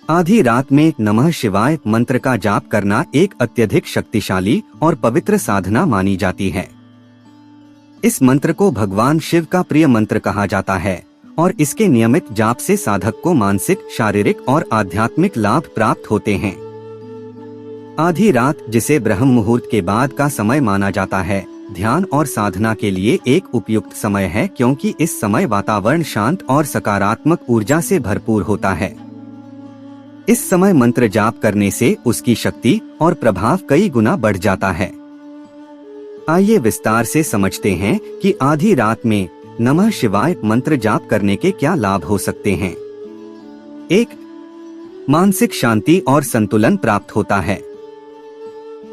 आधी रात में नमः शिवाय मंत्र का जाप करना एक अत्यधिक शक्तिशाली और पवित्र साधना मानी जाती है। इस मंत्र को भगवान शिव का प्रिय मंत्र कहा जाता है और इसके नियमित जाप से साधक को मानसिक, शारीरिक और आध्यात्मिक लाभ प्राप्त होते हैं। आधी रात, जिसे ब्रह्म मुहूर्त के बाद का समय माना जाता है, ध्यान और साधना के लिए एक उपयुक्त समय है, क्योंकि इस समय वातावरण शांत और सकारात्मक ऊर्जा से भरपूर होता है। इस समय मंत्र जाप करने से उसकी शक्ति और प्रभाव कई गुना बढ़ जाता है। आइए विस्तार से समझते हैं कि आधी रात में नमः शिवाय मंत्र जाप करने के क्या लाभ हो सकते हैं। 1. मानसिक शांति और संतुलन प्राप्त होता है।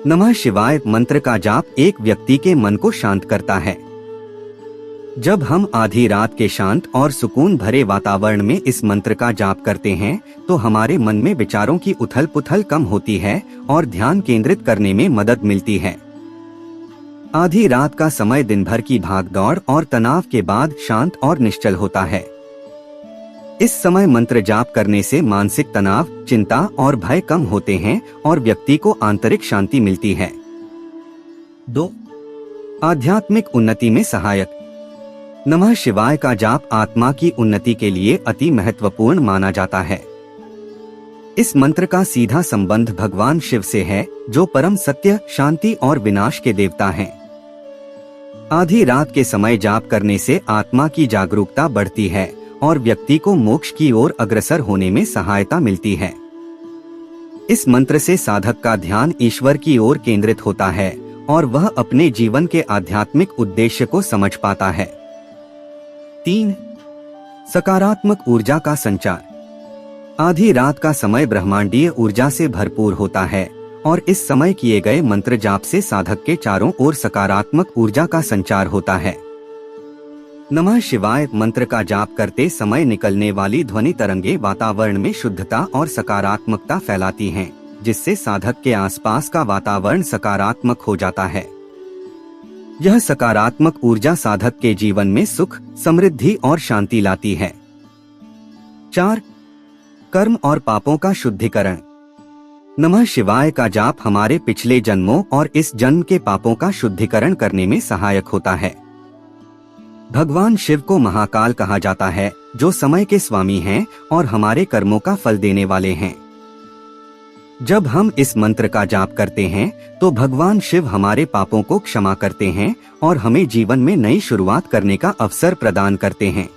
नमः शिवाय मंत्र का जाप एक व्यक्ति के मन को शांत करता है। जब हम आधी रात के शांत और सुकून भरे वातावरण में इस मंत्र का जाप करते हैं तो हमारे मन में विचारों की उथल पुथल कम होती है और ध्यान केंद्रित करने में मदद मिलती है। आधी रात का समय दिन भर की भागदौड़ और तनाव के बाद शांत और निश्चल होता है। इस समय मंत्र जाप करने से मानसिक तनाव, चिंता और भय कम होते हैं और व्यक्ति को आंतरिक शांति मिलती है। 2. आध्यात्मिक उन्नति में सहायक। नमः शिवाय का जाप आत्मा की उन्नति के लिए अति महत्वपूर्ण माना जाता है। इस मंत्र का सीधा संबंध भगवान शिव से है, जो परम सत्य, शांति और विनाश के देवता हैं। आधी रात के समय जाप करने से आत्मा की जागरूकता बढ़ती है और व्यक्ति को मोक्ष की ओर अग्रसर होने में सहायता मिलती है। इस मंत्र से साधक का ध्यान ईश्वर की ओर केंद्रित होता है और वह अपने जीवन के आध्यात्मिक उद्देश्य को समझ पाता है। 3. सकारात्मक ऊर्जा का संचार। आधी रात का समय ब्रह्मांडीय ऊर्जा से भरपूर होता है और इस समय किए गए मंत्र जाप से साधक के चारों ओर सकारात्मक ऊर्जा का संचार होता है। नमः शिवाय मंत्र का जाप करते समय निकलने वाली ध्वनि तरंगे वातावरण में शुद्धता और सकारात्मकता फैलाती हैं, जिससे साधक के आसपास का वातावरण सकारात्मक हो जाता है। यह सकारात्मक ऊर्जा साधक के जीवन में सुख, समृद्धि और शांति लाती है। 4. कर्म और पापों का शुद्धिकरण। नमः शिवाय का जाप हमारे पिछले जन्मों और इस जन्म के पापों का शुद्धिकरण करने में सहायक होता है। भगवान शिव को महाकाल कहा जाता है, जो समय के स्वामी हैं और हमारे कर्मों का फल देने वाले हैं। जब हम इस मंत्र का जाप करते हैं तो भगवान शिव हमारे पापों को क्षमा करते हैं और हमें जीवन में नई शुरुआत करने का अवसर प्रदान करते हैं।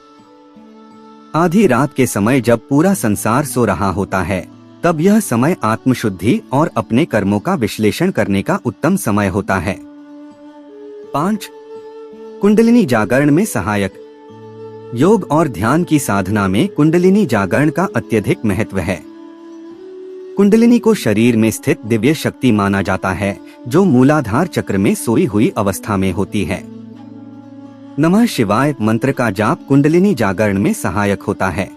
आधी रात के समय जब पूरा संसार सो रहा होता है, तब यह समय आत्मशुद्धि और अपने कर्मों का विश्लेषण करने का उत्तम समय होता है। 5. कुंडलिनी जागरण में सहायक। योग और ध्यान की साधना में कुंडलिनी जागरण का अत्यधिक महत्व है। कुंडलिनी को शरीर में स्थित दिव्य शक्ति माना जाता है, जो मूलाधार चक्र में सोई हुई अवस्था में होती है। नमः शिवाय मंत्र का जाप कुंडलिनी जागरण में सहायक होता है।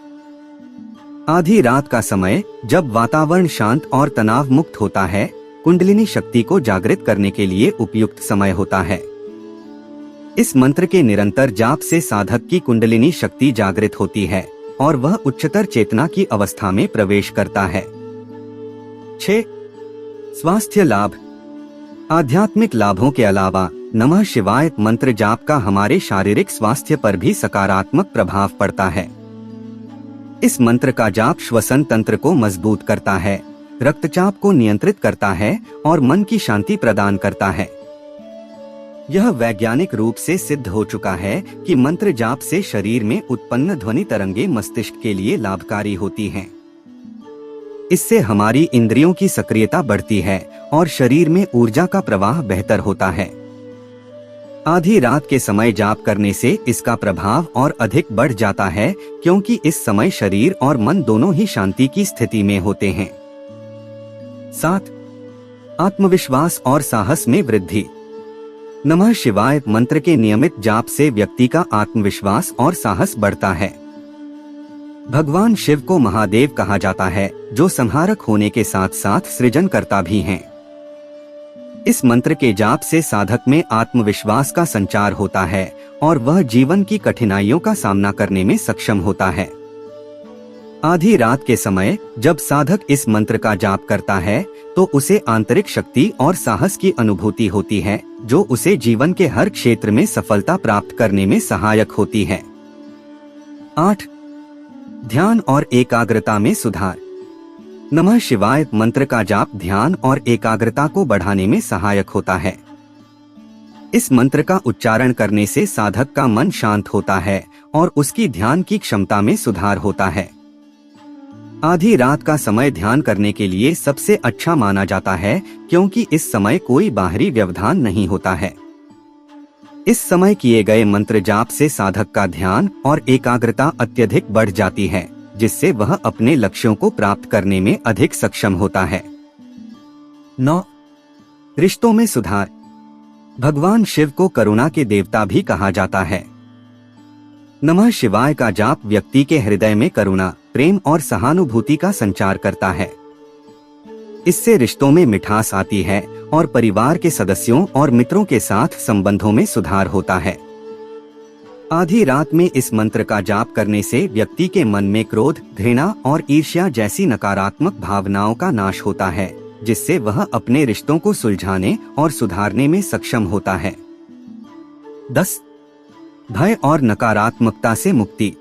आधी रात का समय, जब वातावरण शांत और तनाव मुक्त होता है, कुंडलिनी शक्ति को जागृत करने के लिए उपयुक्त समय होता है। इस मंत्र के निरंतर जाप से साधक की कुंडलिनी शक्ति जागृत होती है और वह उच्चतर चेतना की अवस्था में प्रवेश करता है। 6. स्वास्थ्य लाभ। आध्यात्मिक लाभों के अलावा नमः शिवाय मंत्र जाप का हमारे शारीरिक स्वास्थ्य पर भी सकारात्मक प्रभाव पड़ता है। इस मंत्र का जाप श्वसन तंत्र को मजबूत करता है, रक्तचाप को नियंत्रित करता है और मन की शांति प्रदान करता है। यह वैज्ञानिक रूप से सिद्ध हो चुका है कि मंत्र जाप से शरीर में उत्पन्न ध्वनि तरंगे मस्तिष्क के लिए लाभकारी होती हैं। इससे हमारी इंद्रियों की सक्रियता बढ़ती है और शरीर में ऊर्जा का प्रवाह बेहतर होता है। आधी रात के समय जाप करने से इसका प्रभाव और अधिक बढ़ जाता है, क्योंकि इस समय शरीर और मन दोनों ही शांति की स्थिति में होते हैं। 7. आत्मविश्वास और साहस में वृद्धि। नमः शिवाय मंत्र के नियमित जाप से व्यक्ति का आत्मविश्वास और साहस बढ़ता है। भगवान शिव को महादेव कहा जाता है, जो संहारक होने के साथ साथ सृजनकर्ता भी हैं। इस मंत्र के जाप से साधक में आत्मविश्वास का संचार होता है और वह जीवन की कठिनाइयों का सामना करने में सक्षम होता है। आधी रात के समय जब साधक इस मंत्र का जाप करता है तो उसे आंतरिक शक्ति और साहस की अनुभूति होती है, जो उसे जीवन के हर क्षेत्र में सफलता प्राप्त करने में सहायक होती है। 8. ध्यान और एकाग्रता में सुधार। नमः शिवाय मंत्र का जाप ध्यान और एकाग्रता को बढ़ाने में सहायक होता है। इस मंत्र का उच्चारण करने से साधक का मन शांत होता है और उसकी ध्यान की क्षमता में सुधार होता है। आधी रात का समय ध्यान करने के लिए सबसे अच्छा माना जाता है, क्योंकि इस समय कोई बाहरी व्यवधान नहीं होता है। इस समय किए गए मंत्र जाप से साधक का ध्यान और एकाग्रता अत्यधिक बढ़ जाती है, जिससे वह अपने लक्ष्यों को प्राप्त करने में अधिक सक्षम होता है। 9. रिश्तों में सुधार। भगवान शिव को करुणा के देवता भी कहा जाता है। नमः शिवाय का जाप व्यक्ति के हृदय में करुणा, प्रेम और सहानुभूति का संचार करता है। इससे रिश्तों में मिठास आती है और परिवार के सदस्यों और मित्रों के साथ संबंधों में सुधार होता है। आधी रात में इस मंत्र का जाप करने से व्यक्ति के मन में क्रोध, घृणा और ईर्ष्या जैसी नकारात्मक भावनाओं का नाश होता है, जिससे वह अपने रिश्तों को सुलझाने और सुधारने में सक्षम होता है। 10. भय और नकारात्मकता से मुक्ति।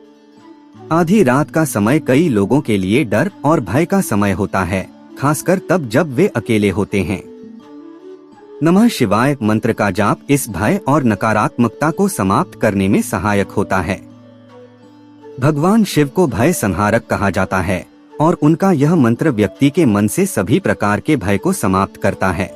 आधी रात का समय कई लोगों के लिए डर और भय का समय होता है, खासकर तब जब वे अकेले होते हैं। नमः शिवाय मंत्र का जाप इस भय और नकारात्मकता को समाप्त करने में सहायक होता है। भगवान शिव को भय संहारक कहा जाता है और उनका यह मंत्र व्यक्ति के मन से सभी प्रकार के भय को समाप्त करता है।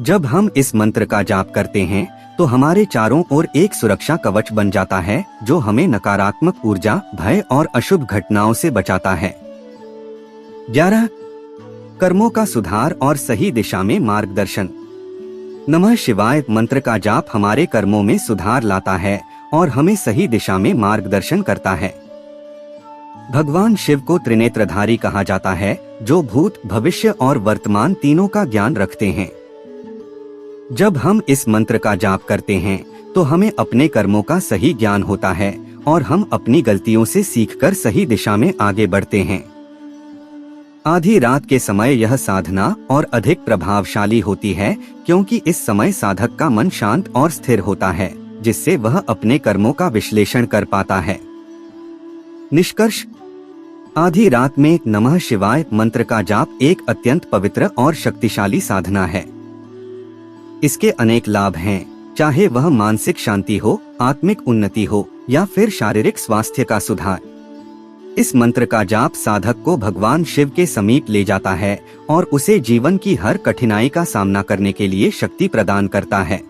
जब हम इस मंत्र का जाप करते हैं तो हमारे चारों ओर एक सुरक्षा कवच बन जाता है, जो हमें नकारात्मक ऊर्जा, भय और अशुभ घटनाओं से बचाता है। 11. कर्मों का सुधार और सही दिशा में मार्गदर्शन। नमः शिवाय मंत्र का जाप हमारे कर्मों में सुधार लाता है और हमें सही दिशा में मार्गदर्शन करता है। भगवान शिव को त्रिनेत्रधारी कहा जाता है, जो भूत, भविष्य और वर्तमान तीनों का ज्ञान रखते हैं। जब हम इस मंत्र का जाप करते हैं तो हमें अपने कर्मों का सही ज्ञान होता है और हम अपनी गलतियों से सीखकर सही दिशा में आगे बढ़ते हैं। आधी रात के समय यह साधना और अधिक प्रभावशाली होती है, क्योंकि इस समय साधक का मन शांत और स्थिर होता है, जिससे वह अपने कर्मों का विश्लेषण कर पाता है। निष्कर्ष। आधी रात में नमः शिवाय मंत्र का जाप एक अत्यंत पवित्र और शक्तिशाली साधना है। इसके अनेक लाभ हैं, चाहे वह मानसिक शांति हो, आत्मिक उन्नति हो या फिर शारीरिक स्वास्थ्य का सुधार। इस मंत्र का जाप साधक को भगवान शिव के समीप ले जाता है और उसे जीवन की हर कठिनाई का सामना करने के लिए शक्ति प्रदान करता है।